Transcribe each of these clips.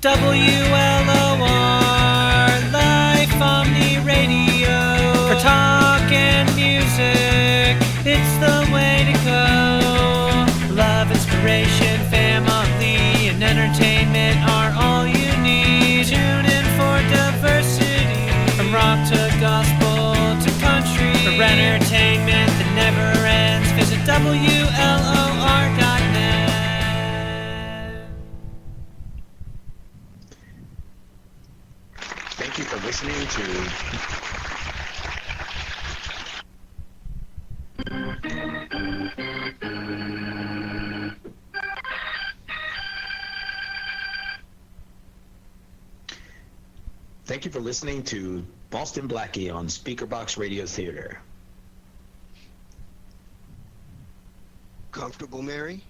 WLOR, Life Omni Radio. For talk and music, it's the way to go. Love, inspiration, family, and entertainment are all you need. Tune in for diversity, from rock to gospel to country. For entertainment that never ends, visit WLOR.net. Thank you for listening to Thank you for listening to Boston Blackie on Speakerbox Radio Theater. Comfortable, Mary?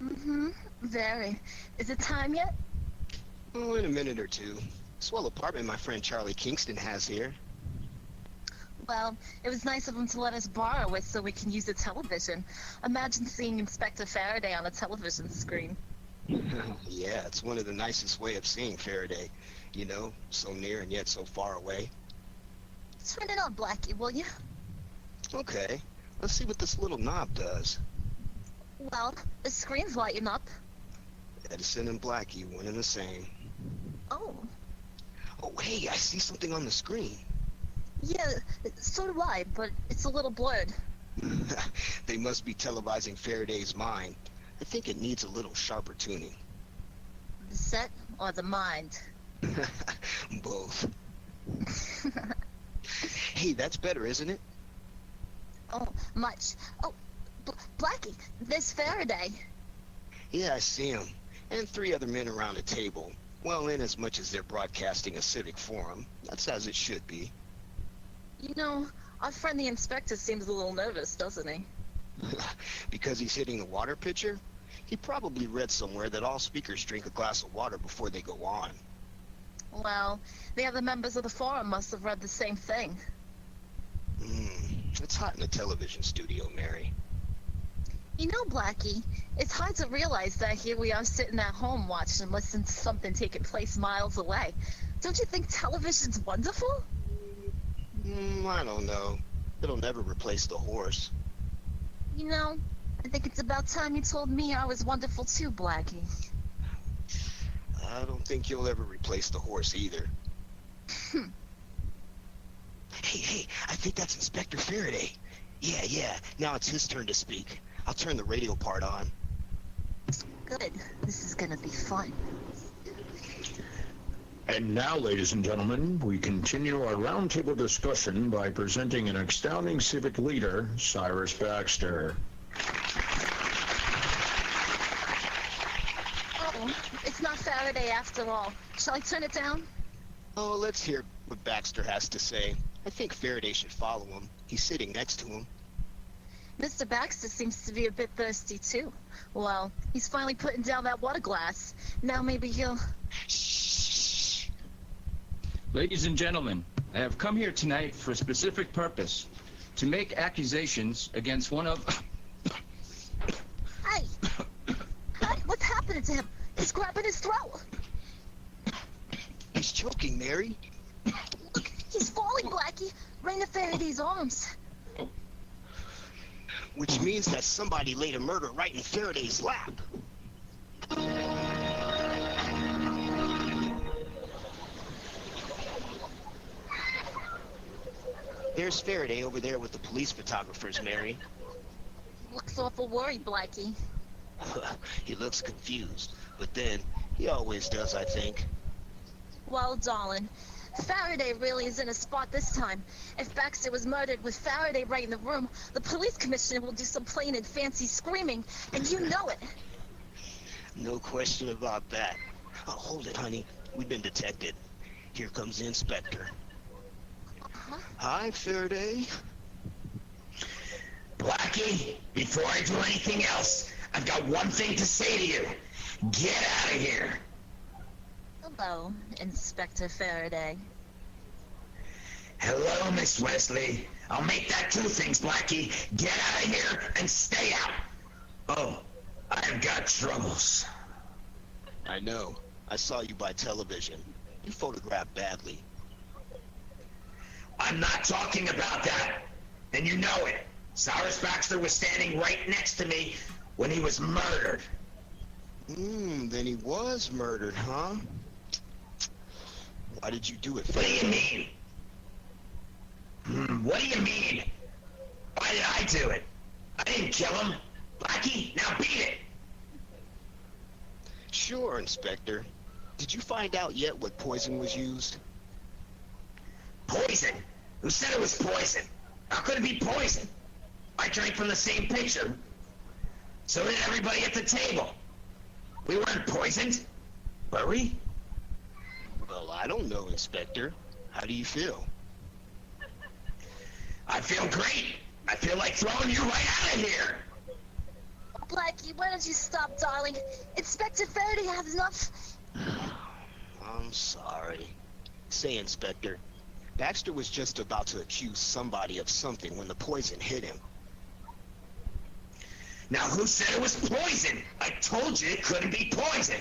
Mm-hmm. Very. Is it time yet? Oh, in a minute or two. Swell apartment my friend Charlie Kingston has here. Well, it was nice of him to let us borrow it so we can use the television. Imagine seeing Inspector Faraday on a television screen. Yeah, it's one of the nicest way of seeing Faraday. You know, so near and yet so far away. Turn it on, Blackie, will you? Okay, let's see what this little knob does. Well, the screen's lighting up. Edison and Blackie, one and the same. Oh. Oh, hey, I see something on the screen. Yeah, so do I, but it's a little blurred. They must be televising Faraday's mind. I think it needs a little sharper tuning. The set or the mind? Both. Hey, that's better, isn't it? Oh, much. Oh, Blackie, there's Faraday. Yeah, I see him. And 3 other men around a table. Well, in as much as they're broadcasting a civic forum. That's as it should be. You know, our friend the inspector seems a little nervous, doesn't he? Because he's hitting the water pitcher? He probably read somewhere that all speakers drink a glass of water before they go on. Well, the other members of the forum must have read the same thing. It's hot in the television studio, Mary. You know, Blackie, it's hard to realize that here we are sitting at home watching and listening to something taking place miles away. Don't you think television's wonderful? I don't know. It'll never replace the horse. You know, I think it's about time you told me I was wonderful too, Blackie. I don't think you'll ever replace the horse either. Hey, I think that's Inspector Faraday. Yeah, now it's his turn to speak. I'll turn the radio part on. Good. This is gonna be fun. And now, ladies and gentlemen, we continue our roundtable discussion by presenting an astounding civic leader, Cyrus Baxter. Oh, it's not Faraday after all. Shall I turn it down? Oh, let's hear what Baxter has to say. I think Faraday should follow him. He's sitting next to him. Mr. Baxter seems to be a bit thirsty too. Well, he's finally putting down that water glass. Now maybe he'll... Shh. Ladies and gentlemen, I have come here tonight for a specific purpose. To make accusations against one of... Hey! Hey, what's happening to him? He's grabbing his throat. He's choking, Mary. Look, he's falling, Blackie. Right into Faraday's arms. Which means that somebody laid a murder right in Faraday's lap. There's Faraday over there with the police photographers, Mary. Looks awful worried, Blackie. He looks confused, but then he always does, I think. Well, darling, Faraday really is in a spot this time. If Baxter was murdered with Faraday right in the room, the police commissioner will do some plain and fancy screaming, and you know it. No question about that. Oh, hold it, honey. We've been detected. Here comes the inspector. Uh-huh. Hi, Faraday. Blackie, before I do anything else, I've got one thing to say to you. Get out of here. Hello, Inspector Faraday. Hello, Miss Wesley. I'll make that 2 things, Blackie. Get out of here and stay out. Oh, I've got troubles. I know. I saw you by television. You photographed badly. I'm not talking about that. And you know it. Cyrus Baxter was standing right next to me when he was murdered. Then he was murdered, huh? Why did you do it, What do you Faraday? mean? What do you mean? Why did I do it? I didn't kill him. Blackie, now beat it. Sure, Inspector. Did you find out yet what poison was used? Poison? Who said it was poison? How could it be poison? I drank from the same pitcher. So did everybody at the table. We weren't poisoned, were we? Well, I don't know, Inspector. How do you feel? I feel great. I feel like throwing you right out of here. Blackie, why don't you stop, darling? Inspector Faraday has enough. I'm sorry. Say, Inspector, Baxter was just about to accuse somebody of something when the poison hit him. Now, who said it was poison? I told you it couldn't be poison.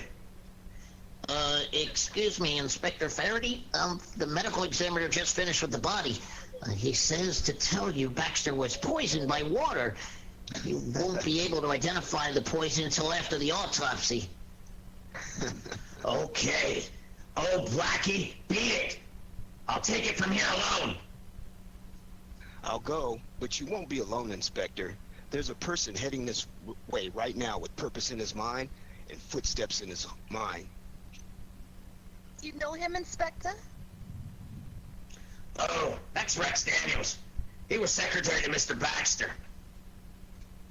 Excuse me, Inspector Faraday. The medical examiner just finished with the body. He says to tell you Baxter was poisoned by water. You won't be able to identify the poison until after the autopsy. Okay. Oh, Blackie, beat it. I'll take it from here alone. I'll go, but you won't be alone, Inspector. There's a person heading this way right now with purpose in his mind and footsteps in his mind. You know him, Inspector? Oh, that's Rex Daniels. He was secretary to Mr. Baxter.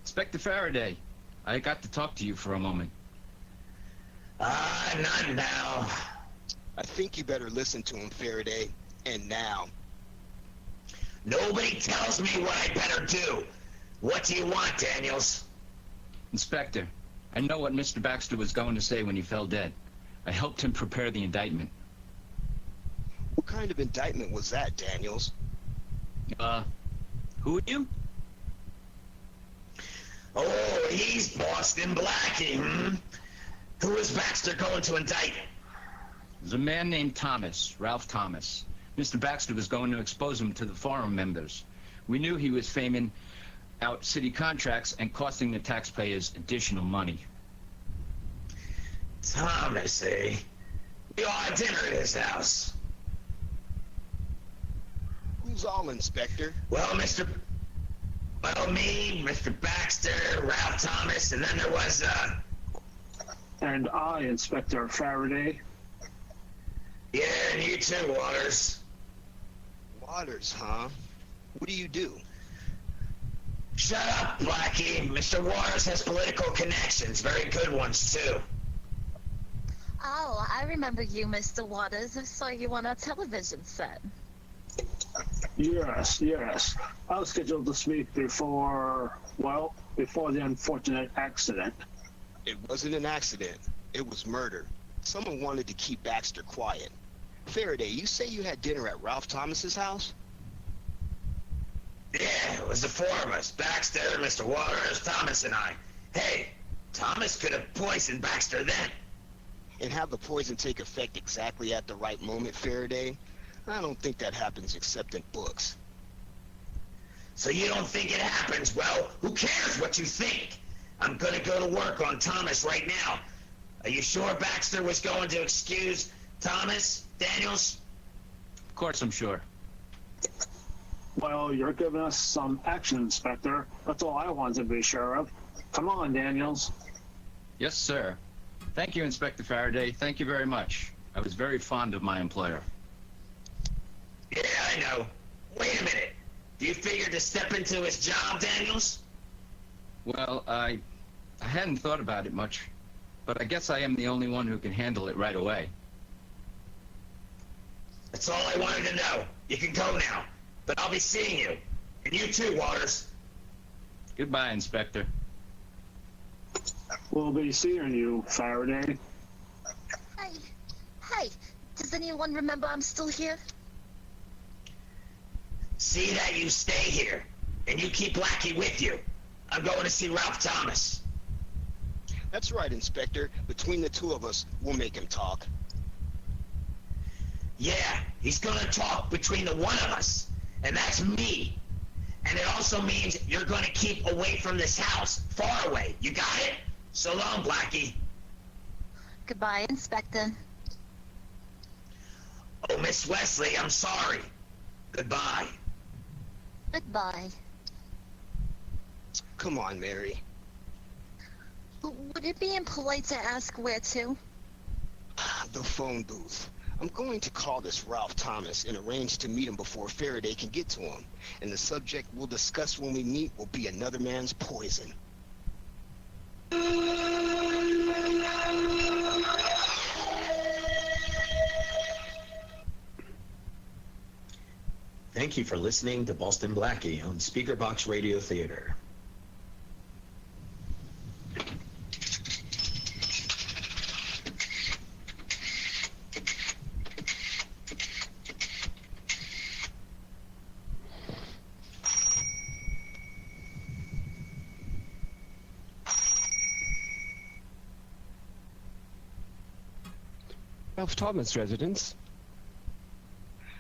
Inspector Faraday, I got to talk to you for a moment. Not now. I think you better listen to him, Faraday, and now. Nobody tells me what I better do. What do you want, Daniels? Inspector, I know what Mr. Baxter was going to say when he fell dead. I helped him prepare the indictment. What kind of indictment was that, Daniels? Who are you? Oh, he's Boston Blackie, Who is Baxter going to indict? There's a man named Thomas, Ralph Thomas. Mr. Baxter was going to expose him to the forum members. We knew he was faming out city contracts and costing the taxpayers additional money. Thomas, eh? We all had dinner at his house. Who's all, Inspector? Well, me, Mr. Baxter, Ralph Thomas, and then there was, And I, Inspector Faraday. Yeah, and you too, Waters. Waters, huh? What do you do? Shut up, Blackie. Mr. Waters has political connections, very good ones, too. Oh, I remember you, Mr. Waters. I saw you on our television set. Yes, yes. I was scheduled to speak before the unfortunate accident. It wasn't an accident. It was murder. Someone wanted to keep Baxter quiet. Faraday, you say you had dinner at Ralph Thomas's house? Yeah, it was the four of us. Baxter, Mr. Waters, Thomas, and I. Hey, Thomas could have poisoned Baxter then. And have the poison take effect exactly at the right moment, Faraday? I don't think that happens except in books. So you don't think it happens? Well, who cares what you think? I'm gonna go to work on Thomas right now. Are you sure Baxter was going to excuse Thomas, Daniels? Of course I'm sure. Well, you're giving us some action, Inspector. That's all I want to be sure of. Come on, Daniels. Yes, sir. Thank you, Inspector Faraday. Thank you very much. I was very fond of my employer. Yeah, I know. Wait a minute. Do you figure to step into his job, Daniels? Well, I hadn't thought about it much, but I guess I am the only one who can handle it right away. That's all I wanted to know. You can go now, but I'll be seeing you. And you too, Waters. Goodbye, Inspector. We'll be seeing you, Faraday. Hey, does anyone remember I'm still here? See that you stay here, and you keep Blackie with you. I'm going to see Ralph Thomas. That's right, Inspector. Between the two of us, we'll make him talk. Yeah, he's gonna talk between the one of us, and that's me. And it also means you're gonna keep away from this house, far away. You got it? So long, Blackie. Goodbye, Inspector. Oh, Miss Wesley, I'm sorry. Goodbye. Goodbye. Come on, Mary. Would it be impolite to ask where to? The phone booth. I'm going to call this Ralph Thomas and arrange to meet him before Faraday can get to him. And the subject we'll discuss when we meet will be another man's poison. Thank you for listening to Boston Blackie on Speakerbox Radio Theater. Ralph Thomas residence.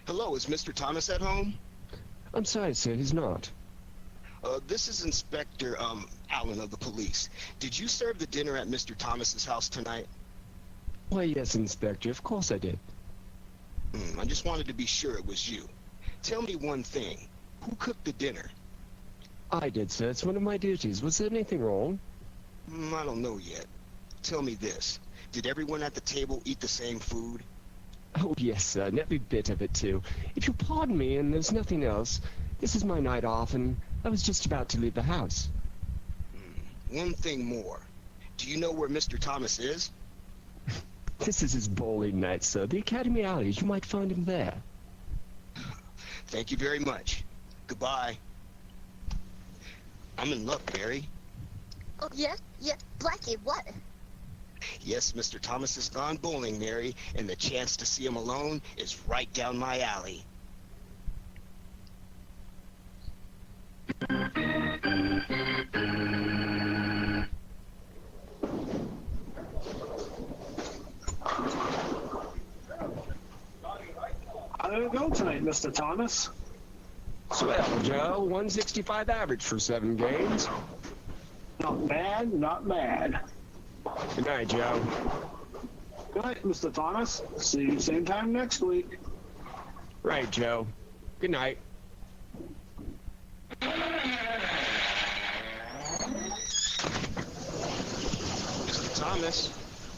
Hello, is Mr. Thomas at home? I'm sorry, sir, he's not. This is Inspector, Allen of the police. Did you serve the dinner at Mr. Thomas's house tonight? Why, yes, Inspector, of course I did. I just wanted to be sure it was you. Tell me one thing. Who cooked the dinner? I did, sir. It's one of my duties. Was there anything wrong? I don't know yet. Tell me this. Did everyone at the table eat the same food? Oh, yes, sir, and every bit of it, too. If you'll pardon me, and there's nothing else, this is my night off, and I was just about to leave the house. One thing more. Do you know where Mr. Thomas is? This is his bowling night, sir. The Academy Alley. You might find him there. Thank you very much. Goodbye. I'm in luck, Mary. Oh, yeah? Yeah. Blackie, what? Yes, Mr. Thomas has gone bowling, Mary, and the chance to see him alone is right down my alley. How did it go tonight, Mr. Thomas? Swell, Joe. 165 average for 7 games. Not bad, not bad. Good night, Joe. Good night, Mr. Thomas. See you same time next week. Right, Joe. Good night. Mr. Thomas,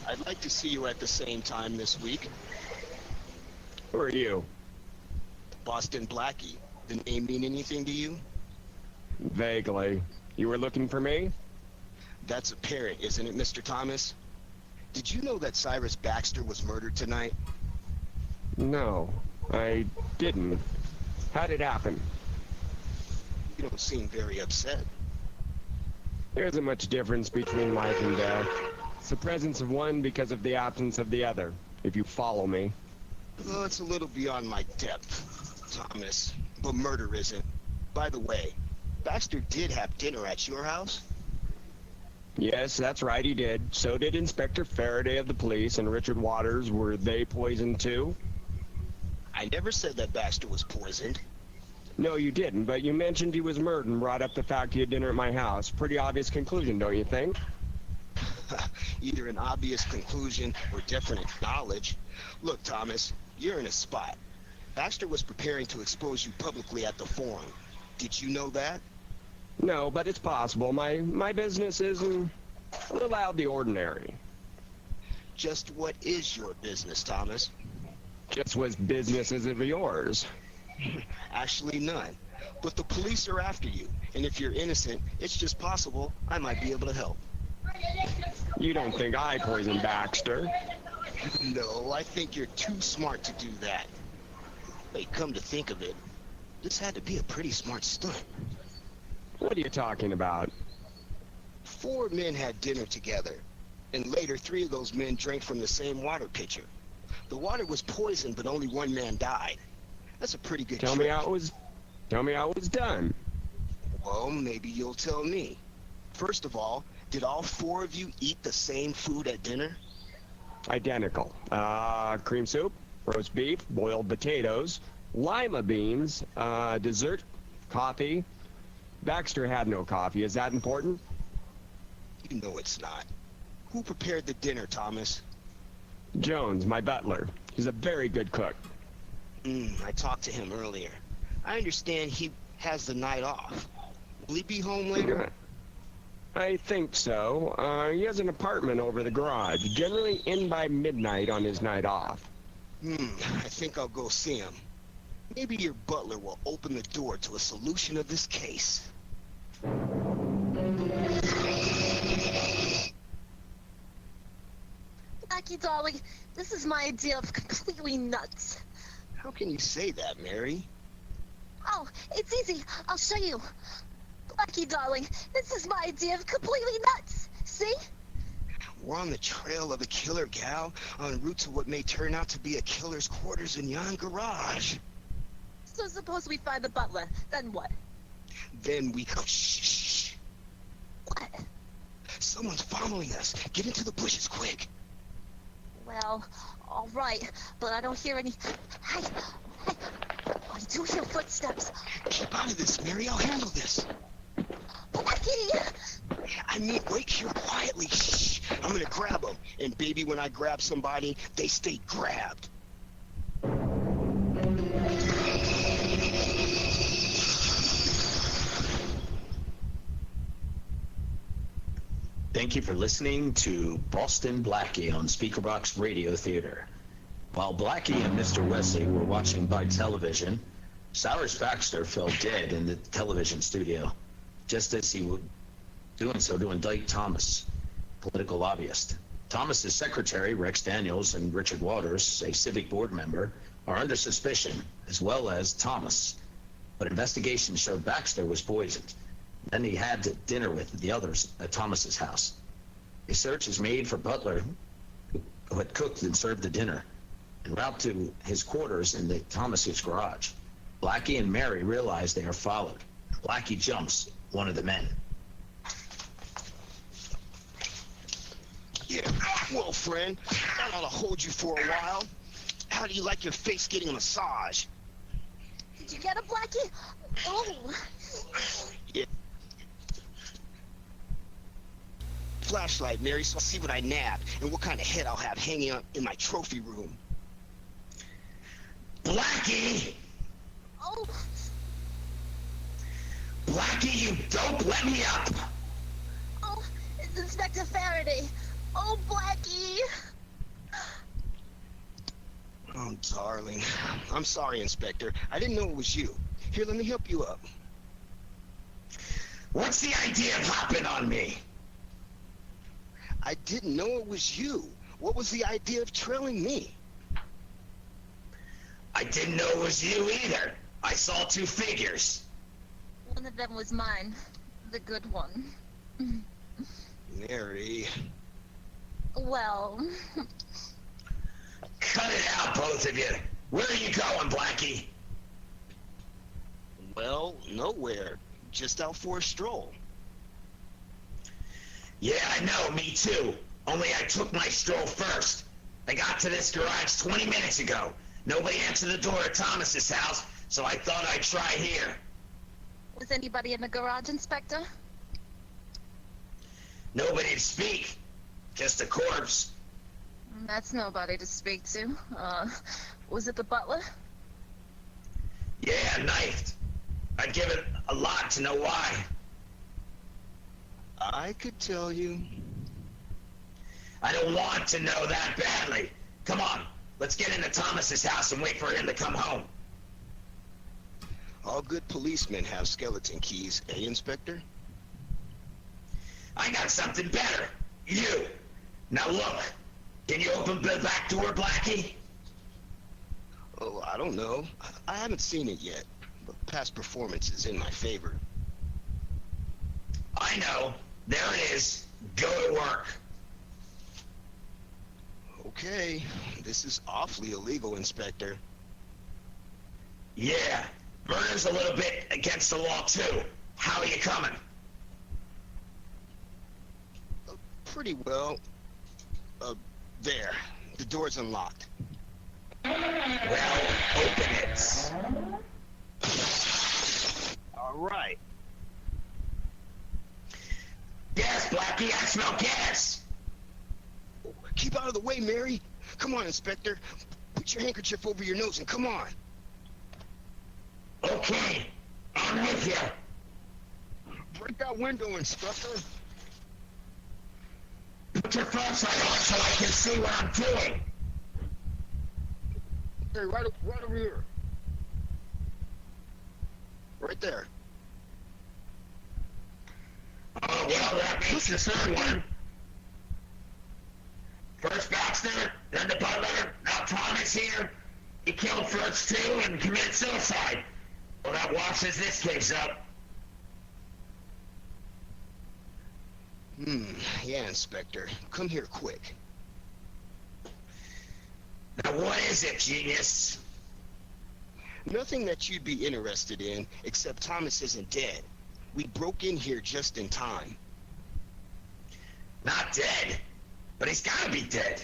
I'd like to see you at the same time this week. Who are you? Boston Blackie. The name mean anything to you? Vaguely. You were looking for me? That's apparent, isn't it, Mr. Thomas? Did you know that Cyrus Baxter was murdered tonight? No, I didn't. How'd it happen? You don't seem very upset. There isn't much difference between life and death. It's the presence of one because of the absence of the other, if you follow me. Well, it's a little beyond my depth, Thomas, but murder isn't. By the way, Baxter did have dinner at your house? Yes, that's right, he did. So did Inspector Faraday of the police and Richard Waters. Were they poisoned too? I never said that Baxter was poisoned. No, you didn't, but you mentioned he was murdered and brought up the fact he had dinner at my house. Pretty obvious conclusion, don't you think? Either an obvious conclusion or definite knowledge. Look, Thomas, you're in a spot. Baxter was preparing to expose you publicly at the forum. Did you know that? No, but it's possible. My business is a little out of the ordinary. Just what is your business, Thomas? Just what business is of yours? Actually, none. But the police are after you, and if you're innocent, it's just possible I might be able to help. You don't think I poisoned Baxter? No, I think you're too smart to do that. Wait, come to think of it, this had to be a pretty smart stunt. What are you talking about? 4 men had dinner together, and later 3 of those men drank from the same water pitcher. The water was poisoned, but only 1 man died. That's a pretty good Tell trick. me how it was done. Well, maybe you'll tell me. First of all, Did all four of you eat the same food at dinner? Identical. Cream soup, roast beef, boiled potatoes, lima beans, dessert, coffee. Baxter had no coffee. Is that important? You know it's not. Who prepared the dinner, Thomas? Jones, my butler. He's a very good cook. I talked to him earlier. I understand he has the night off. Will he be home later? I think so. He has an apartment over the garage, generally in by midnight on his night off. I think I'll go see him. Maybe your butler will open the door to a solution of this case. Blackie, darling, this is my idea of completely nuts. How can you say that, Mary? Oh, it's easy. I'll show you. Blackie, darling, this is my idea of completely nuts. See? We're on the trail of a killer gal, en route to what may turn out to be a killer's quarters in yon garage. So suppose we find the butler, then what? Then we go, shh. What? Someone's following us. Get into the bushes, quick. Well, all right, but I don't hear any... Hey, I do hear footsteps. Keep out of this, Mary. I'll handle this. Blackie! I mean, wait here quietly. Shh. I'm gonna grab them. And baby, when I grab somebody, they stay grabbed. Thank you for listening to Boston Blackie on Speakerbox Radio Theater. While Blackie and Mr. Wesley were watching by television, Cyrus Baxter fell dead in the television studio, just as he was doing so to indict Thomas, political lobbyist. Thomas's secretary, Rex Daniels, and Richard Waters, a civic board member, are under suspicion, as well as Thomas. But investigation showed Baxter was poisoned. Then he had dinner with the others at Thomas's house. A search is made for Butler, who had cooked and served the dinner, en route to his quarters in the Thomas's garage. Blackie and Mary realize they are followed. Blackie jumps one of the men. Yeah, well, friend, that ought to hold you for a while. How do you like your face getting a massage? Did you get it, Blackie? Oh. Yeah. Flashlight, Mary, so I'll see what I nab and what kind of head I'll have hanging up in my trophy room. Blackie! Oh. Blackie, you don't let me up! Oh, it's Inspector Faraday. Oh, Blackie. Oh, darling. I'm sorry, Inspector. I didn't know it was you. Here, let me help you up. What's the idea of hopping on me? I didn't know it was you. What was the idea of trailing me? I didn't know it was you either. I saw two figures. One of them was mine. The good one. Mary. Well... Cut it out, both of you. Where are you going, Blackie? Well, nowhere. Just out for a stroll. Yeah, I know, me too. Only I took my stroll first. I got to this garage 20 minutes ago. Nobody answered the door at Thomas's house, so I thought I'd try here. Was anybody in the garage, Inspector? Nobody to speak. Just a corpse. That's nobody to speak to. Was it the butler? Yeah, knifed. I'd give it a lot to know why. I could tell you. I don't want to know that badly. Come on, let's get into Thomas's house and wait for him to come home. All good policemen have skeleton keys, eh, Inspector? I got something better. You. Now look, can you open the back door, Blackie? Oh, I don't know. I haven't seen it yet, but past performance is in my favor. I know. There it is. Go to work. Okay, this is awfully illegal, Inspector. Yeah, murder's a little bit against the law, too. How are you coming? Pretty well. There. The door's unlocked. Well, open it. All right. Gas, Blackie, I smell gas. Keep out of the way, Mary. Come on, Inspector. Put your handkerchief over your nose and come on. Okay, I'm with you. Break that window, Inspector. Put your flashlight on so I can see what I'm doing. Hey, right over here. Right there. Oh, well, that makes the third one. First Baxter, then the butler, now Thomas here. He killed first two and committed suicide. Well, that washes this case up. Yeah, Inspector. Come here quick. Now, what is it, genius? Nothing that you'd be interested in, except Thomas isn't dead. We broke in here just in time. Not dead, but he's gotta be dead.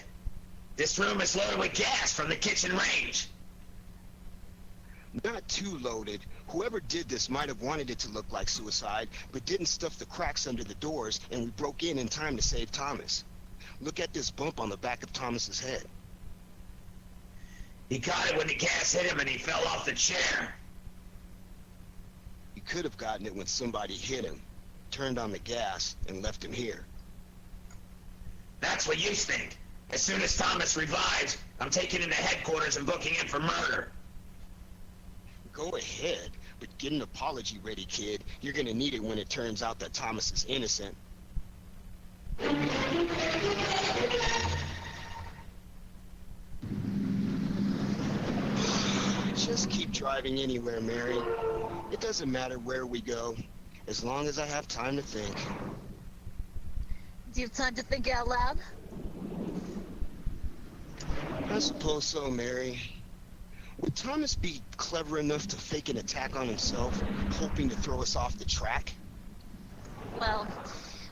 This room is loaded with gas from the kitchen range. Not too loaded. Whoever did this might have wanted it to look like suicide, but didn't stuff the cracks under the doors, and we broke in time to save Thomas. Look at this bump on the back of Thomas's head. He got it when the gas hit him and he fell off the chair. He could have gotten it when somebody hit him, turned on the gas, and left him here. That's what you think. As soon as Thomas revives, I'm taking him to headquarters and booking him for murder. Go ahead, but get an apology ready, kid. You're gonna need it when it turns out that Thomas is innocent. Just keep driving anywhere, Mary. It doesn't matter where we go, as long as I have time to think. Do you have time to think out loud? I suppose so, Mary. Would Thomas be clever enough to fake an attack on himself, hoping to throw us off the track? Well,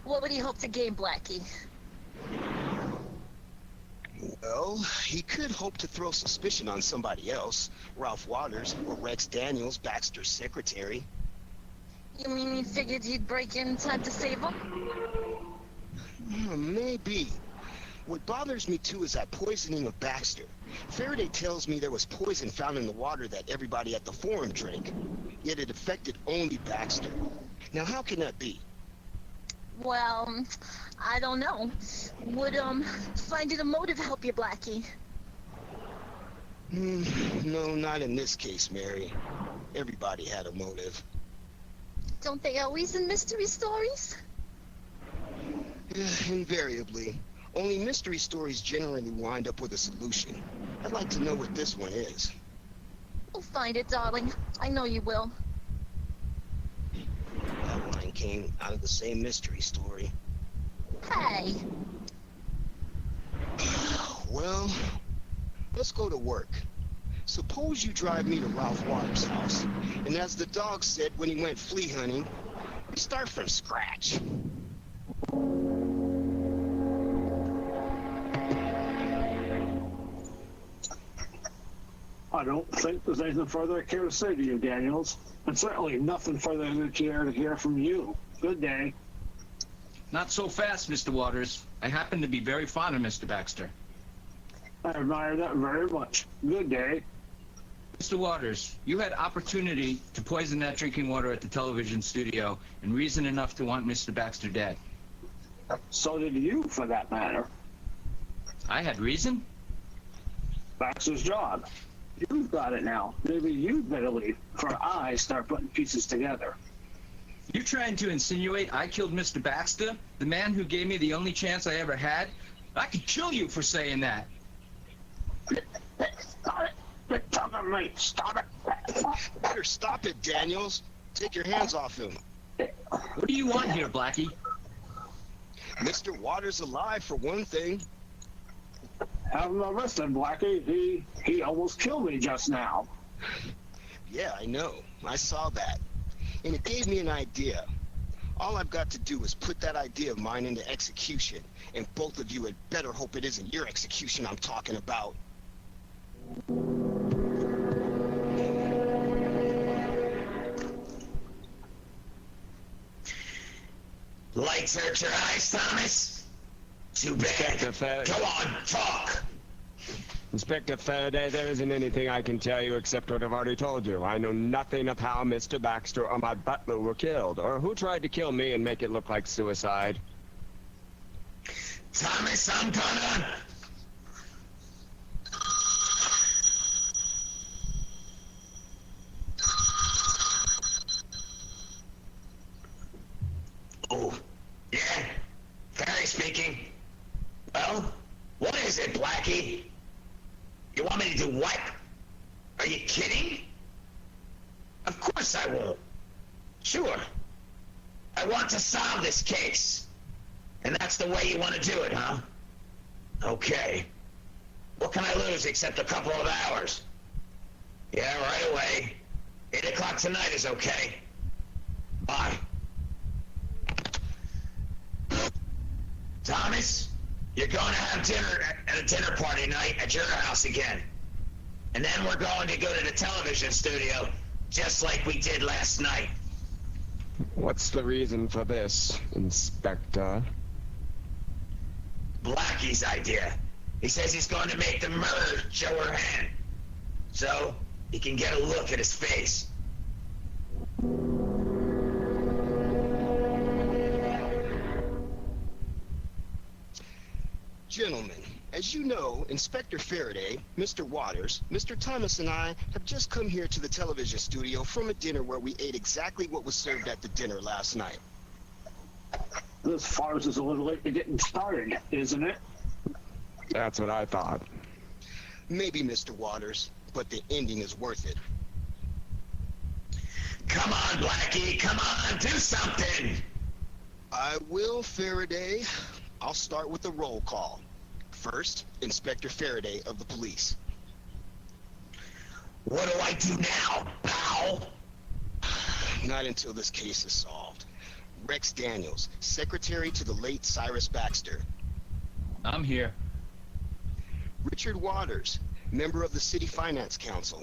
what would he hope to gain, Blackie? Well, he could hope to throw suspicion on somebody else. Ralph Waters or Rex Daniels, Baxter's secretary. You mean he figured you'd break in time to save him? Maybe. What bothers me too is that poisoning of Baxter. Faraday tells me there was poison found in the water that everybody at the forum drank, yet it affected only Baxter. Now how can that be? Well, I don't know. Would, finding a motive help you, Blackie? No, not in this case, Mary. Everybody had a motive. Don't they always in mystery stories? Invariably. Only mystery stories generally wind up with a solution. I'd like to know what this one is. We'll find it, darling. I know you will. That line came out of the same mystery story. Hey. Well, let's go to work. Suppose you drive me to Ralph Waters' house, and as the dog said when he went flea hunting, we start from scratch. I don't think there's anything further I care to say to you, Daniels. And certainly nothing further I care to hear from you. Good day. Not so fast, Mr. Waters. I happen to be very fond of Mr. Baxter. I admire that very much. Good day. Mr. Waters, you had opportunity to poison that drinking water at the television studio and reason enough to want Mr. Baxter dead. So did you, for that matter. I had reason? Baxter's job. You've got it now. Maybe you'd better leave, for I start putting pieces together. You trying to insinuate I killed Mr. Baxter, the man who gave me the only chance I ever had? I could kill you for saying that. Stop it! You're talking me. Stop it! Better stop it, Daniels. Take your hands off him. What do you want here, Blackie? Mr. Waters alive, for one thing. Have him arrested, Blackie. He almost killed me just now. Yeah, I know. I saw that. And it gave me an idea. All I've got to do is put that idea of mine into execution, and both of you had better hope it isn't your execution I'm talking about. Lights hurt your eyes, Thomas? Too bad. Inspector Go on, talk. Inspector Faraday, there isn't anything I can tell you except what I've already told you. I know nothing of how Mr. Baxter or my butler were killed, or who tried to kill me and make it look like suicide. Thomas, I'm gonna... Oh, yeah? Barry speaking. Well, what is it, Blackie? You want me to do what? Are you kidding? Of course I won't. Sure. I want to solve this case. And that's the way you want to do it, huh? Okay. What can I lose except a couple of hours? Yeah, right away. 8 o'clock tonight is okay. Bye. Thomas, you're going to have dinner at a dinner party night at your house again. And then we're going to go to the television studio, just like we did last night. What's the reason for this, Inspector? Blackie's idea. He says he's going to make the murder show her hand. So, he can get a look at his face. Gentlemen, as you know, Inspector Faraday, Mr. Waters, Mr. Thomas, and I have just come here to the television studio from a dinner where we ate exactly what was served at the dinner last night. This farce is a little late to getting started, isn't it? That's what I thought. Maybe, Mr. Waters, but the ending is worth it. Come on, Blackie, come on, do something! I will, Faraday. I'll start with the roll call. First, Inspector Faraday of the police. What do I do now, pal? Not until this case is solved. Rex Daniels, secretary to the late Cyrus Baxter. I'm here. Richard Waters, member of the City Finance Council.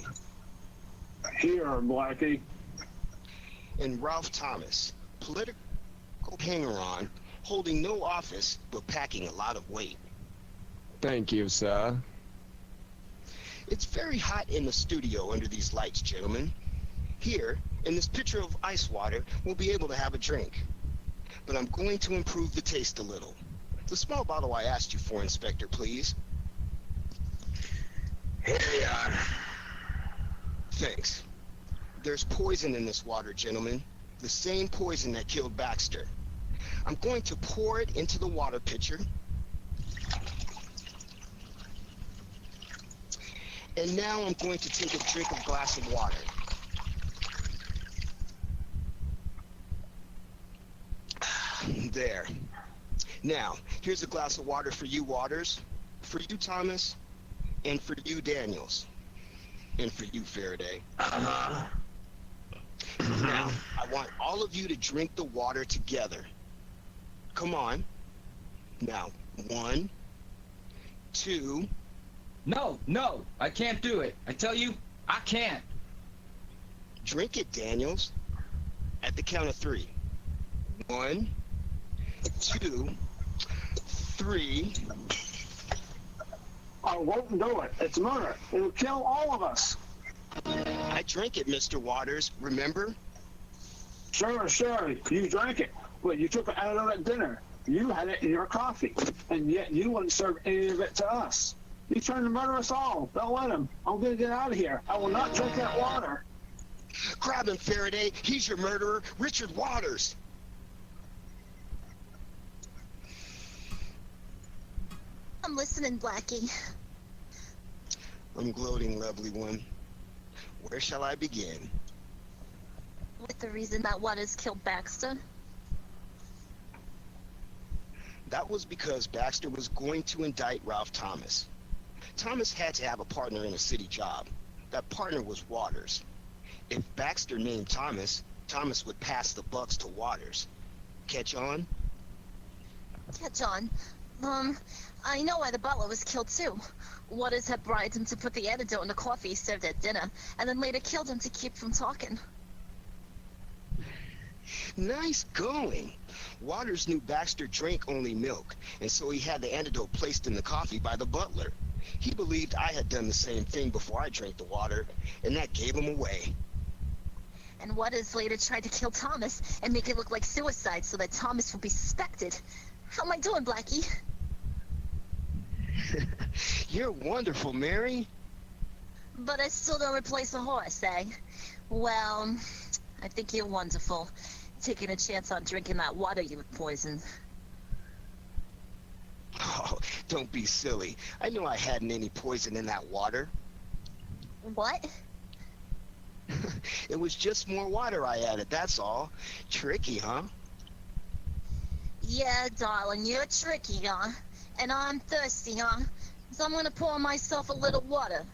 Here, Blackie. And Ralph Thomas, political hanger-on, holding no office but packing a lot of weight. Thank you, sir. It's very hot in the studio under these lights, gentlemen. Here, in this pitcher of ice water, we'll be able to have a drink. But I'm going to improve the taste a little. The small bottle I asked you for, Inspector, please. Here you are. Thanks. There's poison in this water, gentlemen. The same poison that killed Baxter. I'm going to pour it into the water pitcher. And now I'm going to take a drink of glass of water. There. Now, here's a glass of water for you, Waters, for you, Thomas, and for you, Daniels, and for you, Faraday. Uh-huh. Now, I want all of you to drink the water together. Come on. Now, 1, 2. No, I can't do it. I tell you, I can't. Drink it, Daniels. At the count of 3. 1, 2, 3. I won't do it. It's murder. It'll kill all of us. I drank it, Mr. Waters, remember? Sure. You drank it. But you took it out of that dinner. You had it in your coffee. And yet you wouldn't serve any of it to us. He's trying to murder us all. Don't let him. I'm going to get out of here. I will not drink that water. Grab him, Faraday. He's your murderer, Richard Waters. I'm listening, Blackie. I'm gloating, lovely one. Where shall I begin? With the reason that Waters killed Baxter? That was because Baxter was going to indict Ralph Thomas. Thomas had to have a partner in a city job. That partner was Waters. If Baxter named Thomas, Thomas would pass the bucks to Waters. Catch on? Catch on. I know why the butler was killed too. Waters had bribed him to put the antidote in the coffee he served at dinner, and then later killed him to keep from talking. Nice going. Waters knew Baxter drank only milk, and so he had the antidote placed in the coffee by the butler. He believed I had done the same thing before I drank the water, and that gave him away. And Waters later tried to kill Thomas and make it look like suicide so that Thomas would be suspected. How am I doing, Blackie? You're wonderful, Mary. But I still don't replace a horse, eh? Well, I think you're wonderful. Taking a chance on drinking that water you poisoned. Oh, don't be silly. I knew I hadn't any poison in that water. What? It was just more water I added, that's all. Tricky, huh? Yeah, darling, you're tricky, huh? And I'm thirsty, huh? So I'm gonna pour myself a little water.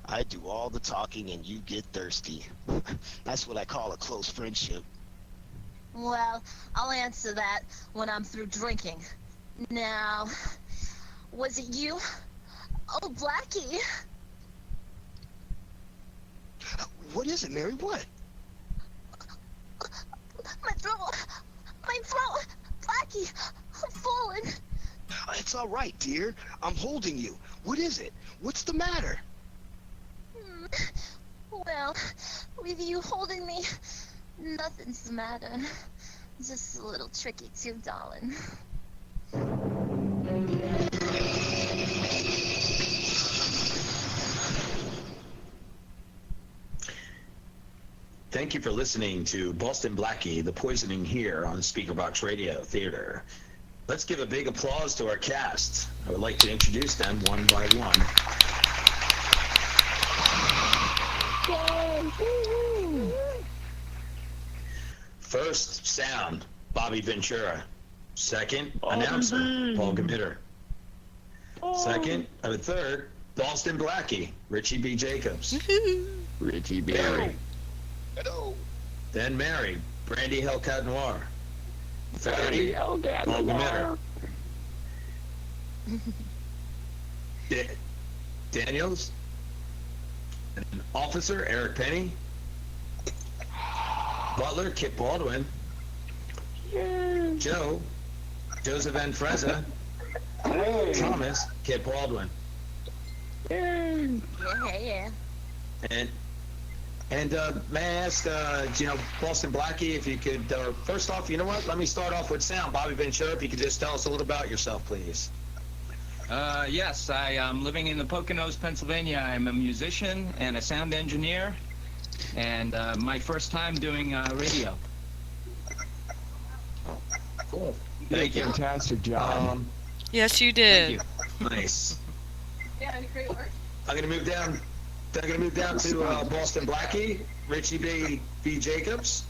I do all the talking and you get thirsty. That's what I call a close friendship. Well, I'll answer that when I'm through drinking. Now, was it you? Oh, Blackie. What is it, Mary? What? My throat! My throat! Blackie! I'm falling! It's all right, dear. I'm holding you. What is it? What's the matter? Well, with you holding me, nothing's the matter. Just a little tricky too, darling. Thank you for listening to Boston Blackie, The Poisoning here on Speakerbox Radio Theater. Let's give a big applause to our cast. I would like to introduce them one by one. First, sound, Bobby Ventura. Second, announcer, Paul Gamitter. Third, Boston Blackie, Richie B. Jacobs. Richie B. Hello. Then Mary, Brandy Hellcat Noir. Faraday, Paul Gamitter. Daniels, and Officer Eric Penny. Butler Kip Baldwin. Joe, Joseph N. Frezza. Thomas Kip Baldwin. Yeah. And may I ask, Boston Blackie, if you could, first off, you know what? Let me start off with sound. Bobby Ventura, if you could just tell us a little about yourself, please. Yes, I am living in the Poconos, Pennsylvania. I'm a musician and a sound engineer, and my first time doing radio. Cool. Thank you. Fantastic job. Yes, you did. Thank you. Nice. Yeah, great work. I'm gonna move down to Boston Blackie, Richie B. Jacobs.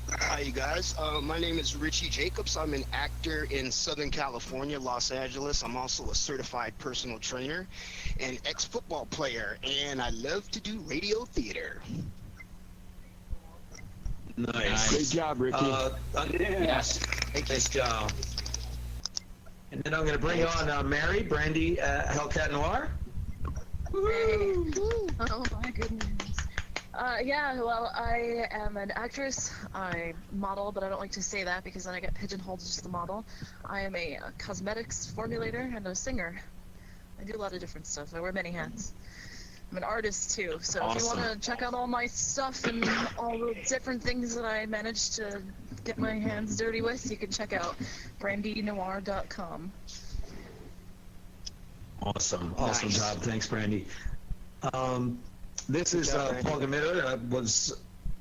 Hi, you guys. My name is Richie Jacobs. I'm an actor in Southern California, Los Angeles. I'm also a certified personal trainer and ex-football player, and I love to do radio theater. Nice. Great job, Ricky. Yes. Nice job. And then I'm going to bring on Mary, Brandy Hellcat Noir. Oh my goodness. I am an actress. I model, but I don't like to say that because then I get pigeonholed as just the model. I am a cosmetics formulator and a singer. I do a lot of different stuff. I wear many hats. I'm an artist too, so Awesome. if you want to check out all my stuff and all the different things that I managed to get my hands dirty with, you can check out brandynoir.com. Awesome Nice. job. Thanks, Brandy. This is Paul Gamitter. I was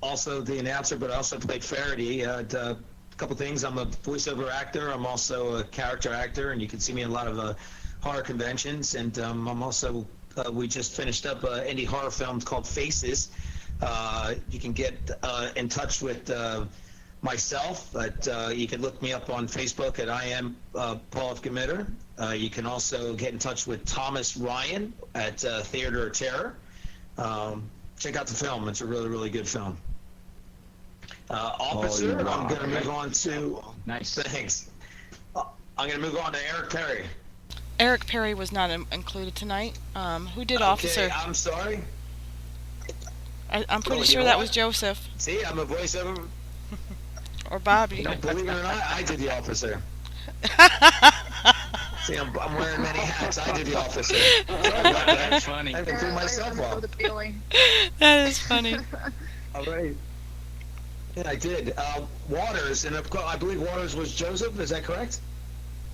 also the announcer, but I also played Faraday. A couple things. I'm a voiceover actor. I'm also a character actor, and you can see me in a lot of horror conventions. And I'm also, we just finished up an indie horror film called Faces. You can get in touch with myself, but you can look me up on Facebook at I am Paul Gamitter. You can also get in touch with Thomas Ryan at Theater of Terror. Check out the film. It's a really, really good film. Officer, you I'm rock. going to move on to... Nice. Thanks. I'm going to move on to Eric Perry. Eric Perry was not included tonight. Who did Officer? Okay, I'm sorry. I'm pretty Well, sure you know that what? was Joseph See, I'm a voiceover. or Bobby. No, believe it or not, I did the officer. See, I'm wearing many hats. I did the officer. Sorry about that. That's funny. I threw myself I know off. the feeling. That is funny. All right. Yeah, I did. Waters, and of course, I believe Waters was Joseph. Is that correct?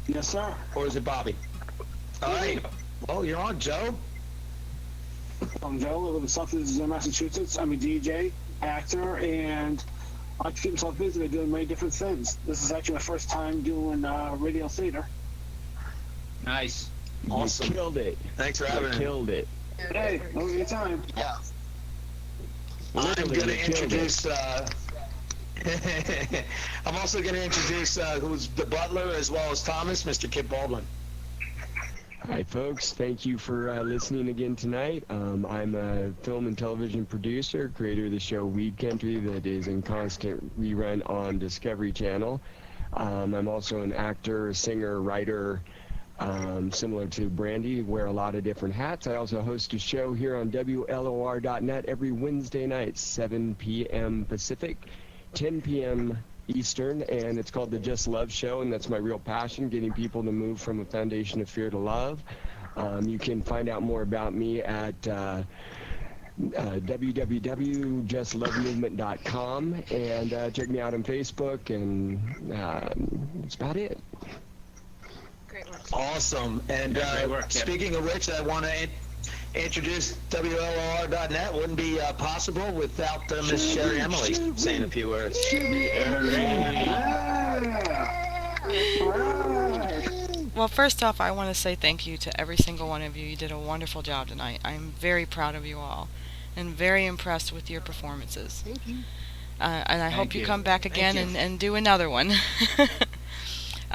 Yes, sir. Or is it Bobby? All right. Well, you're on, Joe. I'm Joe. I live in Southern Massachusetts. I'm a DJ, actor, and I like to keep myself busy by doing many different things. This is actually my first time doing radio theater. Nice. Awesome. You killed it. Thanks for You having me. killed it. Hey, no your time. Yeah. I'm Literally, going you to killed introduce. I'm also going to introduce who's the butler as well as Thomas, Mr. Kip Baldwin. Hi, folks. Thank you for listening again tonight. I'm a film and television producer, creator of the show Weed Country that is in constant rerun on Discovery Channel. I'm also an actor, singer, writer, similar to Brandy, wear a lot of different hats. I also host a show here on WLOR.net every Wednesday night, 7 p.m. Pacific, 10 p.m. Eastern, and it's called the Just Love Show, and that's my real passion, getting people to move from a foundation of fear to love. You can find out more about me at www.justlovemovement.com, and check me out on Facebook, and that's about it. Great work. Awesome. And Great work, Kip. speaking of which, I want to introduce WLOR.net. Wouldn't be possible without Miss Sherry Emily saying a few words. Well, first off, I want to say thank you to every single one of you. You did a wonderful job tonight. I'm very proud of you all and very impressed with your performances. Thank you. And I hope you you. come back again you. and do another one.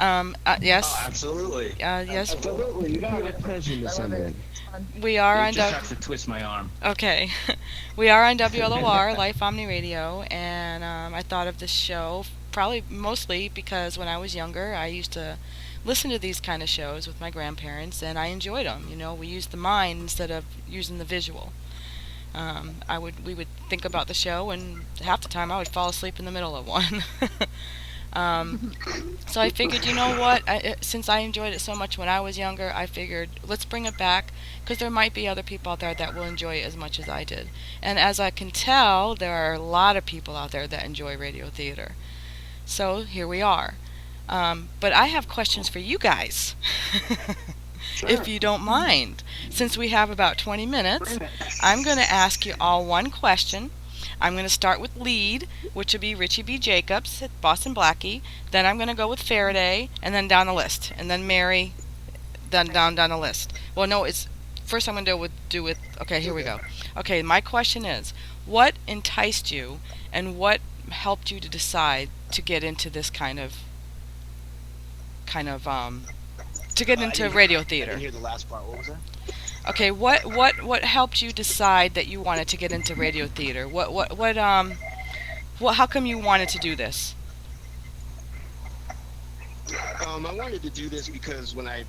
Yes. Oh, absolutely. Yes, Absolutely, you got What a it. pleasure, Miss I love it. Emily. It's fun. we are You on just have to twist my arm. Okay. We are on WLOR, Life Omni Radio, and I thought of this show probably mostly because when I was younger, I used to listen to these kind of shows with my grandparents, and I enjoyed them. You know, we used the mind instead of using the visual. We would think about the show, and half the time I would fall asleep in the middle of one. So I figured, you know what, since I enjoyed it so much when I was younger, I figured let's bring it back, because there might be other people out there that will enjoy it as much as I did. And as I can tell, there are a lot of people out there that enjoy radio theater. So here we are. But I have questions for you guys, if you don't mind. Since we have about 20 minutes, I'm going to ask you all one question. I'm going to start with lead, which will be Richie B. Jacobs at Boston Blackie. Then I'm going to go with Faraday, and then down the list. And then Mary, then down the list. Well, no, it's first I'm going to do with. Okay, here we go. Okay, my question is, what enticed you, and what helped you to decide to get into this to get into radio I theater? didn't hear the last part. What was that? Okay, what helped you decide that you wanted to get into radio theater? How come you wanted to do this? I wanted to do this because when I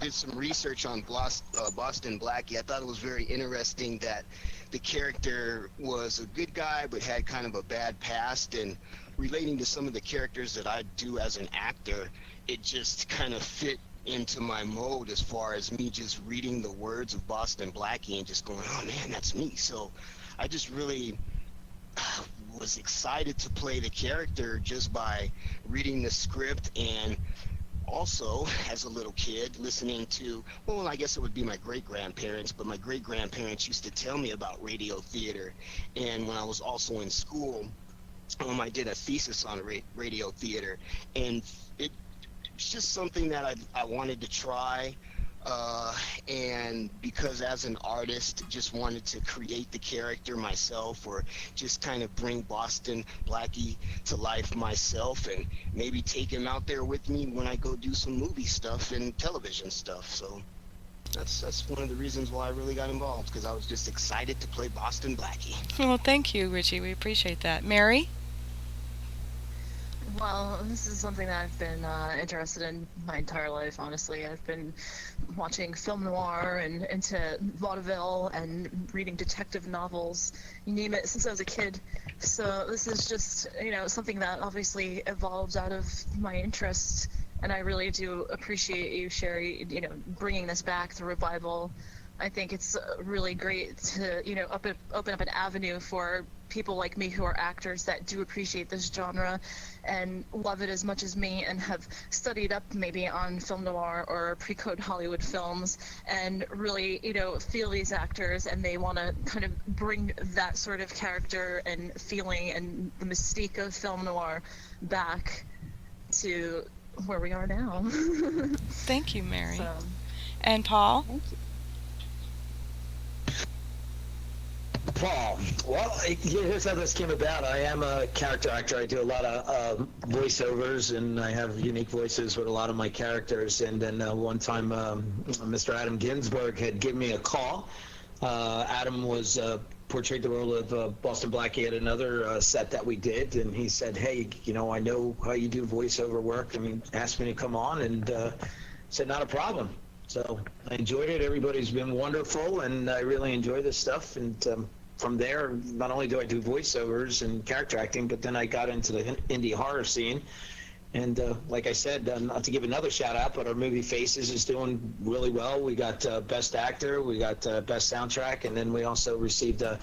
did some research on Boston Blackie, I thought it was very interesting that the character was a good guy but had kind of a bad past, and relating to some of the characters that I do as an actor, it just kind of fit into my mode as far as me just reading the words of Boston Blackie and just going, oh man, that's me. So I just really was excited to play the character just by reading the script, and also as a little kid listening to, well, I guess it would be my great-grandparents, but my great-grandparents used to tell me about radio theater. And when I was also in school, I did a thesis on radio theater, and it's just something that I wanted to try, and because as an artist, just wanted to create the character myself, or just kind of bring Boston Blackie to life myself, and maybe take him out there with me when I go do some movie stuff and television stuff. So that's one of the reasons why I really got involved, because I was just excited to play Boston Blackie. Well, thank you, Richie. We appreciate that. Mary? Well, this is something that I've been interested in my entire life, honestly. I've been watching film noir and into vaudeville and reading detective novels, you name it, since I was a kid. So this is just, something that obviously evolved out of my interest. And I really do appreciate you, Sherry, bringing this back, the revival. I think it's really great to, open up an avenue for people like me who are actors that do appreciate this genre and love it as much as me and have studied up maybe on film noir or pre-code Hollywood films and really, feel these actors and they want to kind of bring that sort of character and feeling and the mystique of film noir back to where we are now. Thank you, Mary. So, and Paul? thank you. Paul, well, here's how this came about. I am a character actor. I do a lot of voiceovers, and I have unique voices with a lot of my characters. And then one time, Mr. Adam Ginsberg had given me a call. Adam was portrayed the role of Boston Blackie at another set that we did, and he said, hey, I know how you do voiceover work. Asked me to come on, and said, not a problem. So I enjoyed it. Everybody's been wonderful, and I really enjoy this stuff. And from there, not only do I do voiceovers and character acting, but then I got into the indie horror scene. And like I said, not to give another shout out, but our movie Faces is doing really well. We got Best Actor, we got Best Soundtrack, and then we also received a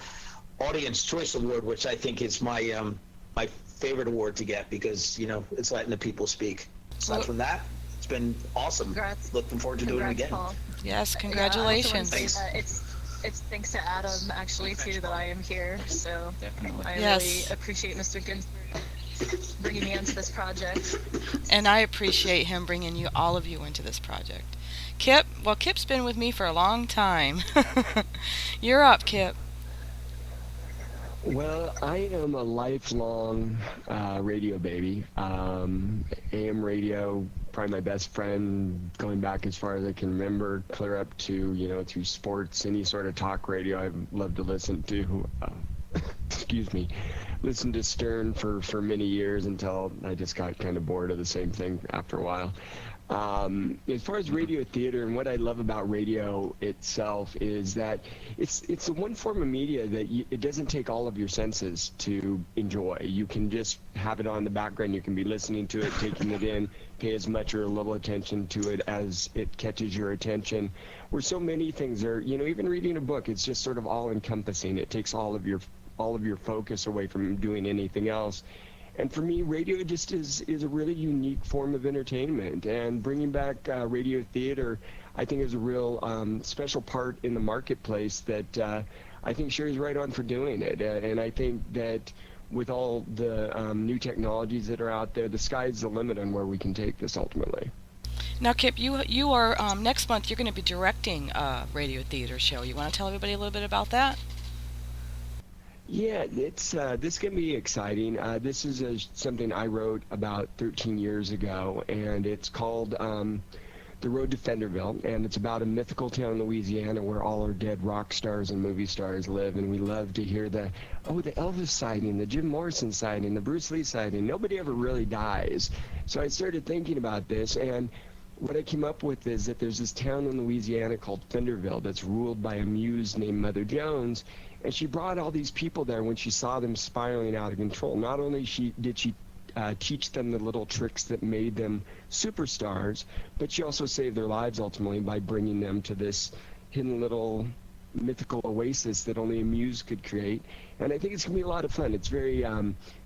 Audience Choice Award, which I think is my my favorite award to get because, it's letting the people speak. Aside from that, it's been awesome. Congrats. Looking forward to doing it again. Paul. Yes, Yeah, congratulations. I also want to say that it's thanks to Adam actually too that I am here. So Definitely. I Yes. really appreciate Mr. Ginsberg bringing me into this project. And I appreciate him bringing all of you into this project. Kip, well, Kip's been with me for a long time. You're up, Kip. Well, I am a lifelong radio baby. AM radio, probably my best friend going back as far as I can remember, clear up to, through sports, any sort of talk radio I've loved to listen to. Excuse me. Listened to Stern for many years until I just got kind of bored of the same thing after a while. As far as radio theater and what I love about radio itself is that it's the one form of media that it doesn't take all of your senses to enjoy. You can just have it on in the background. You can be listening to it, taking it in, pay as much or a little attention to it as it catches your attention. Where so many things are, even reading a book, it's just sort of all encompassing. It takes all of your focus away from doing anything else. And for me, radio just is a really unique form of entertainment. And bringing back radio theater, I think, is a real special part in the marketplace that I think Sherry's right on for doing it. And I think that with all the new technologies that are out there, the sky's the limit on where we can take this ultimately. Now, Kip, you are next month. You're going to be directing a radio theater show. You want to tell everybody a little bit about that? Yeah, it's this can be exciting. This is something I wrote about 13 years ago, and it's called The Road to Fenderville, and it's about a mythical town in Louisiana where all our dead rock stars and movie stars live, and we love to hear the Elvis sighting, the Jim Morrison sighting, the Bruce Lee sighting. Nobody ever really dies. So I started thinking about this, and what I came up with is that there's this town in Louisiana called Fenderville that's ruled by a muse named Mother Jones, and she brought all these people there when she saw them spiraling out of control. Not only did she teach them the little tricks that made them superstars, but she also saved their lives ultimately by bringing them to this hidden little mythical oasis that only a muse could create. And I think it's going to be a lot of fun. It's very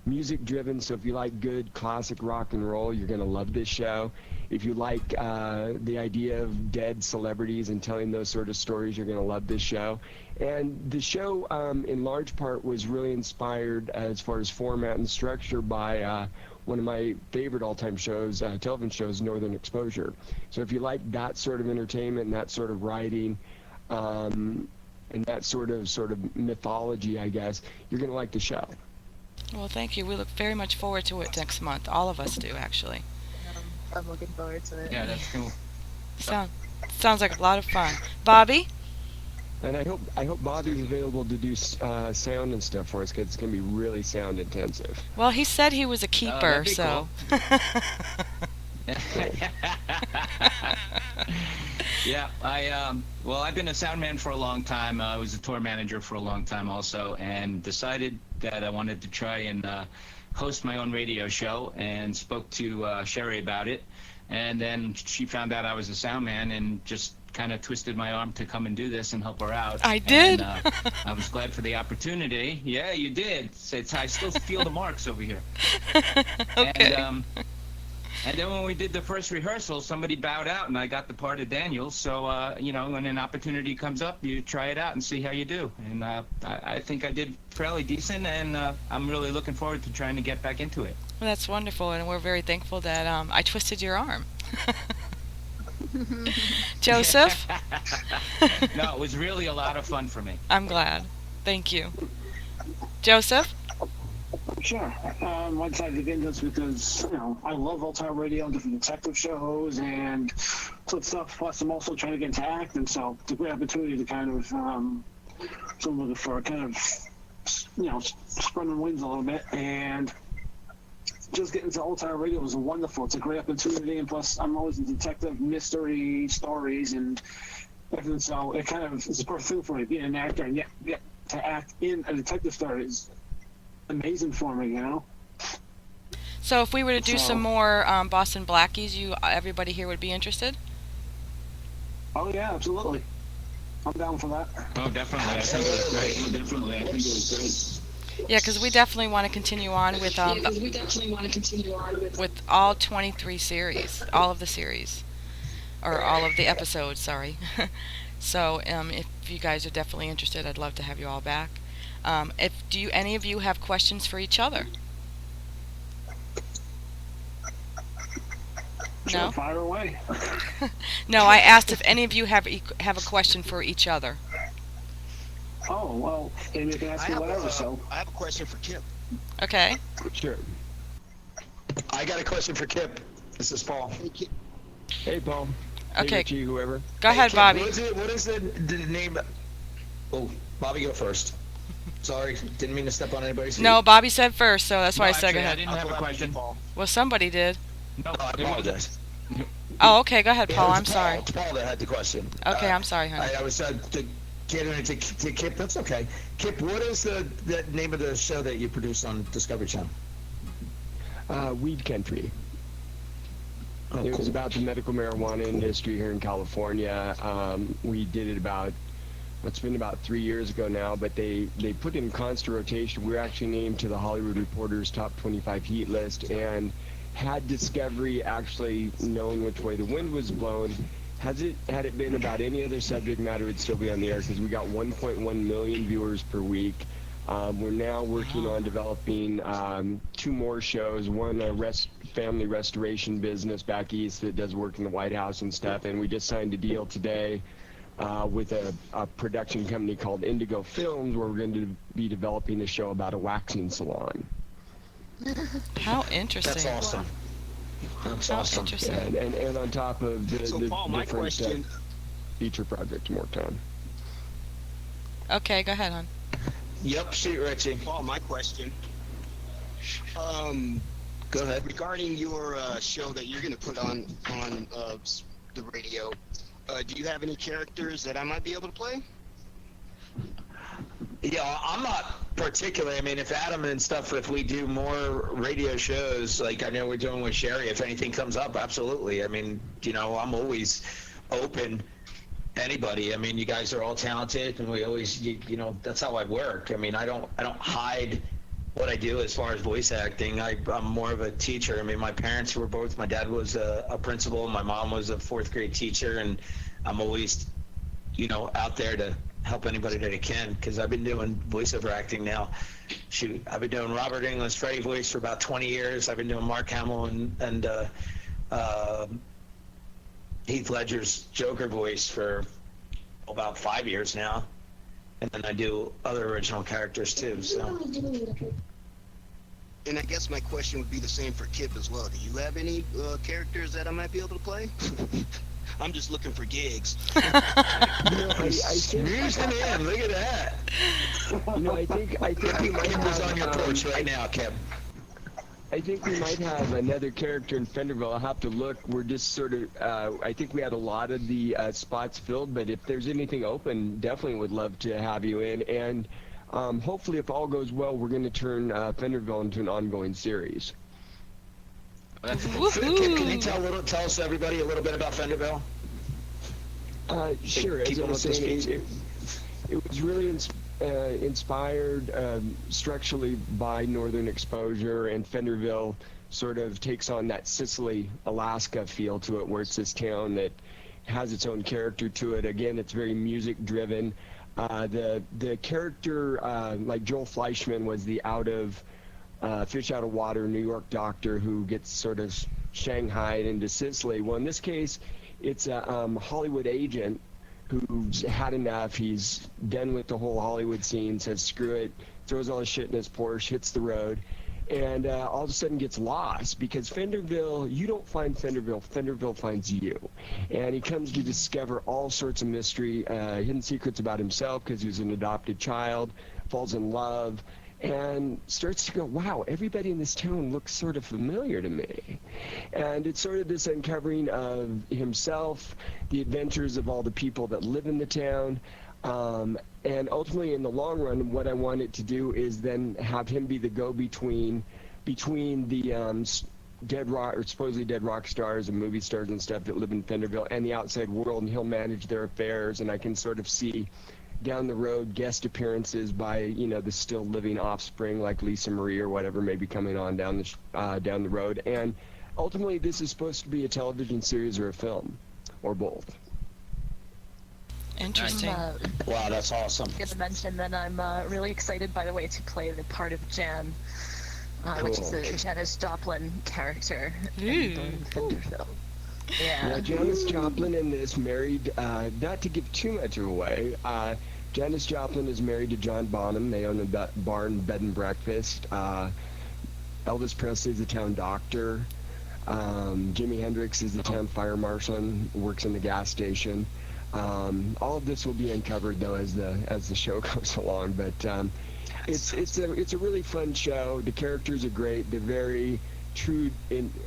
music driven, so if you like good classic rock and roll, you're going to love this show. If you like the idea of dead celebrities and telling those sort of stories, you're going to love this show. And the show, in large part, was really inspired as far as format and structure by one of my favorite all-time shows, television shows, Northern Exposure. So if you like that sort of entertainment and that sort of writing, and that sort of mythology, I guess, you're going to like the show. Well, thank you. We look very much forward to it next month. All of us do, actually. I'm looking forward to it. Yeah, that's cool. Sounds like a lot of fun. Bobby? And I hope Bobby's available to do sound and stuff for us, because it's going to be really sound intensive. Well, he said he was a keeper, that'd be so. Yeah, I've been a sound man for a long time. I was a tour manager for a long time also, and decided that I wanted to try and host my own radio show, and spoke to Sherry about it. And then she found out I was a sound man and just kind of twisted my arm to come and do this and help her out. I did. And, I was glad for the opportunity. Yeah, you did. I still feel the marks over here. Okay. And then when we did the first rehearsal, somebody bowed out, and I got the part of Daniel. So, when an opportunity comes up, you try it out and see how you do. And I think I did fairly decent, and I'm really looking forward to trying to get back into it. Well, that's wonderful, and we're very thankful that I twisted your arm. Joseph? No, it was really a lot of fun for me. I'm glad. Thank you. Joseph? Sure. I decided to get into this because, I love old-time radio and different detective shows and stuff. Plus, I'm also trying to get into acting, so it's a great opportunity to kind of, so I'm looking for kind of, spreading the wings a little bit. And just getting into old-time radio was wonderful. It's a great opportunity, and plus, I'm always into detective mystery stories and everything, so it kind of is a perfect thing for me, being an actor, and yet to act in a detective story is amazing for me, So if we were to do some more Boston Blackies, everybody here would be interested? Oh yeah, absolutely. I'm down for that. Oh, definitely. I think it was great. Yeah, because we definitely want to continue on with with all 23 series, all of the series, or all of the episodes. Sorry. So if you guys are definitely interested, I'd love to have you all back. Do any of you have questions for each other? Sure, No? fire away. No, I asked if any of you have a question for each other. Oh, well, maybe you can ask me whatever, so. I have a question for Kip. Okay. Sure. I got a question for Kip. This is Paul. Hey, Kip. Hey, Paul. Okay. Hey, Richie, whoever. Go ahead, Kip, Bobby. What is the name? Oh, Bobby, go first. Sorry, didn't mean to step on anybody's feet. No, Bobby said first, so that's why I said go actually, I ahead. didn't have a question. Well, somebody did. No, I apologize. Oh, okay. Go ahead, Yeah, Paul. it was I'm sorry. It's Paul that had the question. Okay, I'm sorry, honey. I was to get into to Kip. That's okay. Kip, what is the name of the show that you produce on Discovery Channel? Weed Country. Oh, It was cool. about the medical marijuana industry here in California. We did it it's been about 3 years ago now, but they put in constant rotation. We were actually named to the Hollywood Reporter's Top 25 Heat list, and had Discovery actually known which way the wind was blowing, had it been about any other subject matter, it'd still be on the air, because we got 1.1 million viewers per week. We're now working on developing 2 more shows, one a family restoration business back east that does work in the White House and stuff, and we just signed a deal today with a production company called Indigo Films, where we're going to be developing a show about a waxing salon. How interesting. That's awesome. That's How awesome. interesting. And on top of the So, Paul, my different question. feature projects more time. Okay, go ahead, hon. Yep, shoot, Richie. Paul, my question. Go ahead. Regarding your show that you're going to put on the radio, do you have any characters that I might be able to play? Yeah, I'm not particular. I mean, if Adam and stuff, if we do more radio shows, like I know we're doing with Sherry, if anything comes up, absolutely. I mean, I'm always open. Anybody. I mean, you guys are all talented, and we always, that's how I work. I mean, I don't hide what I do as far as voice acting. I'm more of a teacher. I mean, my parents were both. My dad was a principal. My mom was a 4th grade teacher, and I'm always, out there to help anybody that I can, because I've been doing voiceover acting now. Shoot, I've been doing Robert Englund's Freddy voice for about 20 years. I've been doing Mark Hamill and Heath Ledger's Joker voice for about 5 years now, and then I do other original characters too. So. And I guess my question would be the same for Kip as well. Do you have any characters that I might be able to play? I'm just looking for gigs. I think, Using him. Look at that. I think we might Kim is have, on your porch right now, Kim. I think we might have another character in Fenderville. I'll have to look. We're just sort of, I think we had a lot of the spots filled, but if there's anything open, definitely would love to have you in. And hopefully, if all goes well, we're going to turn Fenderville into an ongoing series. Kim, can you tell us everybody a little bit about Fenderville? Sure. As I was saying, it was really inspired structurally by Northern Exposure, and Fenderville sort of takes on that Sicily, Alaska feel to it, where it's this town that has its own character to it. Again, it's very music driven. The character, like Joel Fleischman, was the fish out of water New York doctor who gets sort of shanghaied into Sicily. Well, in this case, it's a Hollywood agent who's had enough. He's done with the whole Hollywood scene, says screw it, throws all his shit in his Porsche, hits the road, and all of a sudden gets lost, because Fenderville, you don't find Fenderville, Fenderville finds you. And he comes to discover all sorts of mystery, hidden secrets about himself, because he was an adopted child, falls in love, and starts to go, wow, everybody in this town looks sort of familiar to me. And it's sort of this uncovering of himself, the adventures of all the people that live in the town, and ultimately in the long run, what I want it to do is then have him be the go-between between the dead rock, or supposedly dead rock stars and movie stars and stuff that live in Fenderville, and the outside world, and he'll manage their affairs, and I can sort of see down the road guest appearances by the still living offspring like Lisa Marie or whatever may be coming on down the road. And ultimately this is supposed to be a television series or a film or both. Interesting. Wow, that's awesome. I'm going to mention that I'm really excited, by the way, to play the part of Jan, which is a Janis Joplin character in Fenderville. Yeah. Janis Joplin in this married, not to give too much away, Janis Joplin is married to John Bonham. They own a barn, bed and breakfast. Elvis Presley is the town doctor. Jimi Hendrix is the town fire marshal and works in the gas station. All of this will be uncovered though as the show goes along. But it's a really fun show. The characters are great. They're very true.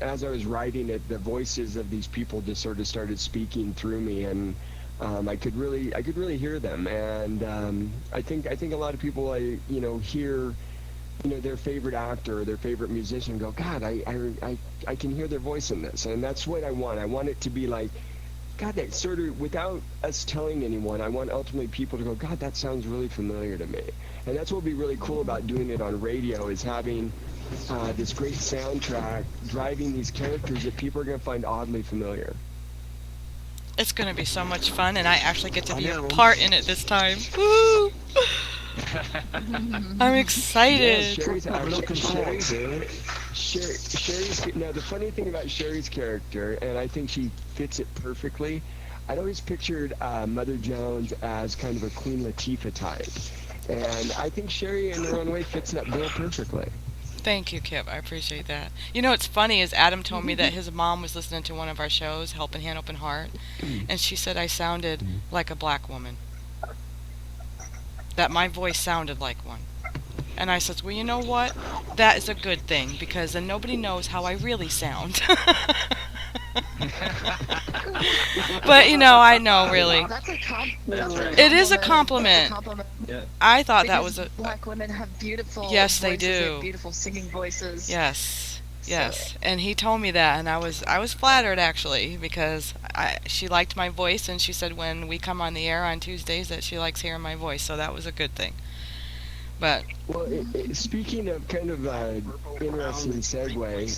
As I was writing it, the voices of these people just sort of started speaking through me, and I could really hear them. And I think a lot of people hear their favorite actor or their favorite musician go, God, I can hear their voice in this, and that's what I want. I want it to be like, God, that sort of, without us telling anyone, I want ultimately people to go, God, that sounds really familiar to me. And that's what would be really cool about doing it on radio, is having this great soundtrack driving these characters that people are going to find oddly familiar. It's going to be so much fun, and I actually get to be a part in it this time. Woo! I'm excited. Yeah, Sherry's now the funny thing about Sherry's character, and I think she fits it perfectly, I'd always pictured Mother Jones as kind of a Queen Latifah type, and I think Sherry in her own way fits that bill perfectly. Thank you, Kip. I appreciate that. What's funny is Adam told me that his mom was listening to one of our shows, Helping Hand, Open Heart, and she said I sounded like a black woman. That my voice sounded like one. And I said, well, you know what? That is a good thing, because then nobody knows how I really sound. But, I know, really. That's a compliment. It is a compliment. Yeah. I thought Because that was a... black women have beautiful Yes, they voices, do. have beautiful singing voices. Yes. And he told me that, and I was flattered, actually, because she liked my voice, and she said when we come on the air on Tuesdays that she likes hearing my voice, so that was a good thing. But well, speaking of kind of interesting segue,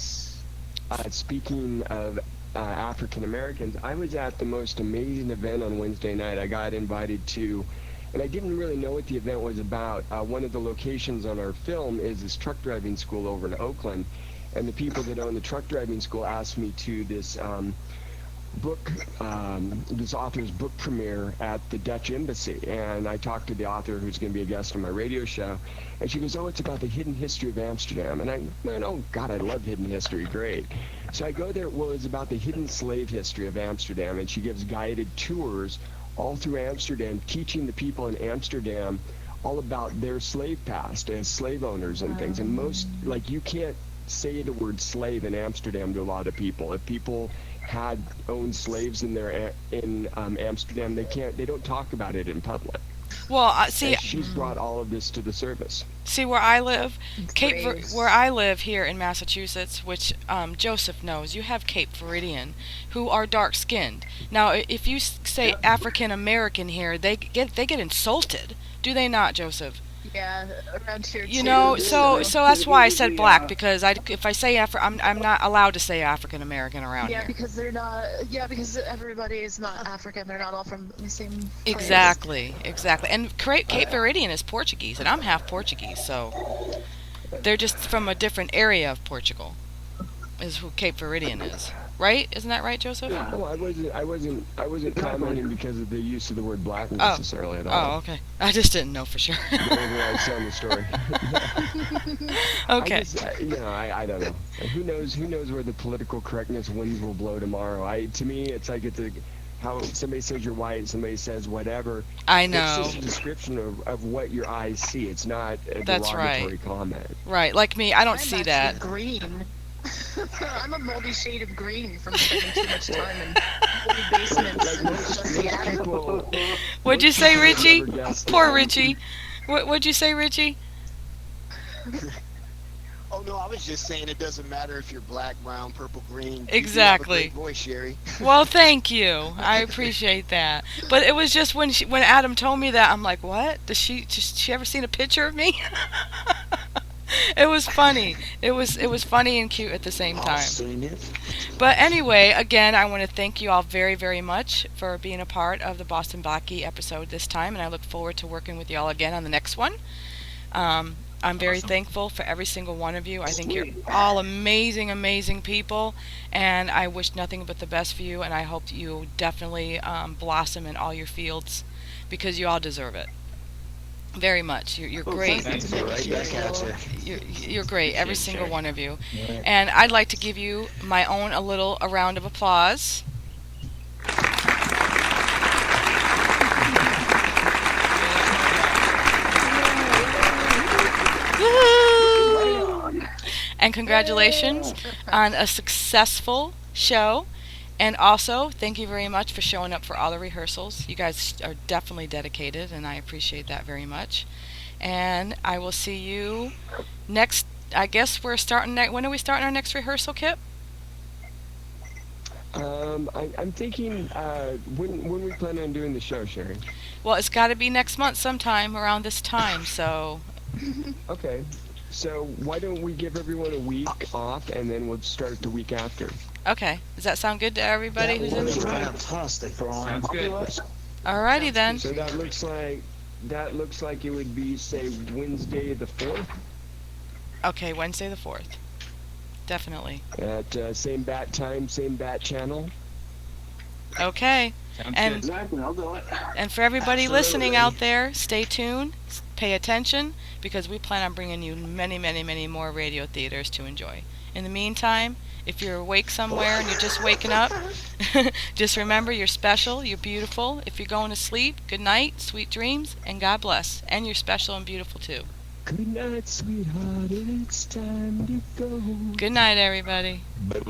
speaking of African Americans, I was at the most amazing event on Wednesday night. I got invited to, and I didn't really know what the event was about. One of the locations on our film is this truck driving school over in Oakland, and the people that own the truck driving school asked me to this this author's book premiere at the Dutch Embassy, and I talked to the author who's going to be a guest on my radio show, and she goes, oh, it's about the hidden history of Amsterdam, and oh God, I love hidden history, great. So I go there. Well, it's about the hidden slave history of Amsterdam, and she gives guided tours all through Amsterdam, teaching the people in Amsterdam all about their slave past as slave owners and things. And most, like, you can't say the word slave in Amsterdam to a lot of people. If people had owned slaves in Amsterdam, they don't talk about it in public. Well, see, and she's brought all of this to the surface. See where I live, Great. where I live here in Massachusetts, which Joseph knows. You have Cape Verdean, who are dark skinned. Now, if you say African American here, they get insulted. Do they not, Joseph? Yeah, around here You too. know, so that's why I said black, Yeah. because if I say I'm not allowed to say African American around Yeah, here. because they're not. Yeah, because everybody is not African. They're not all from the same place. Exactly. And Cape Verdean is Portuguese, and I'm half Portuguese, so they're just from a different area of Portugal. Is who Cape Verdean is, right? Isn't that right, Joseph? Yeah. Oh, I wasn't commenting because of the use of the word black Oh. necessarily at all. Oh, okay. I just didn't know for sure. Whenever I was telling the story. Okay. I don't know. Who knows where the political correctness winds will blow tomorrow? To me, it's like how somebody says you're white, somebody says whatever. I It's know. just a description of what your eyes see. It's not a That's right. derogatory comment. Right. Like me, I don't I'm see actually that. green. I'm a moldy shade of green from spending too much time in moldy basements and dusty attic. People, What'd you say, Richie? never guess Poor that. Richie. What'd you say, Richie? Oh no, I was just saying it doesn't matter if you're black, brown, purple, green. Exactly. You do have a great voice, Sherry. Well, thank you. I appreciate that. But it was just when Adam told me that, I'm like, what? Does she ever seen a picture of me? It was funny. It was funny and cute at the same I've time. seen it. But anyway, again, I want to thank you all very, very much for being a part of the Boston Blackie episode this time, and I look forward to working with you all again on the next one. I'm very thankful for every single one of you. I think you're all amazing, amazing people, and I wish nothing but the best for you, and I hope you definitely blossom in all your fields, because you all deserve it. Very much. You're great. Right back at you. You're great, every single one of you. And I'd like to give you a round of applause. Woo! And congratulations on a successful show. And also, thank you very much for showing up for all the rehearsals. You guys are definitely dedicated, and I appreciate that very much. And I will see you next. I guess we're starting. When are we starting our next rehearsal, Kip? I'm thinking when we plan on doing the show, Sherry. Well, it's got to be next month sometime around this time. So. Okay. So why don't we give everyone a week off, and then we'll start the week after. Okay. Does that sound good to everybody who's in? That's fantastic, Brian. Sounds good. Alrighty then. So that looks like it would be, say, Wednesday the 4th Okay, Wednesday the 4th. Definitely. at same bat time, same bat channel. Okay. Sounds And- good. Exactly, I'll do it. And for everybody Absolutely. listening out there, stay tuned, pay attention, because we plan on bringing you many, many, many more radio theaters to enjoy. In the meantime, if you're awake somewhere and you're just waking up, just remember you're special, you're beautiful. If you're going to sleep, good night, sweet dreams, and God bless. And you're special and beautiful too. Good night, sweetheart. It's time to go. Good night, everybody. But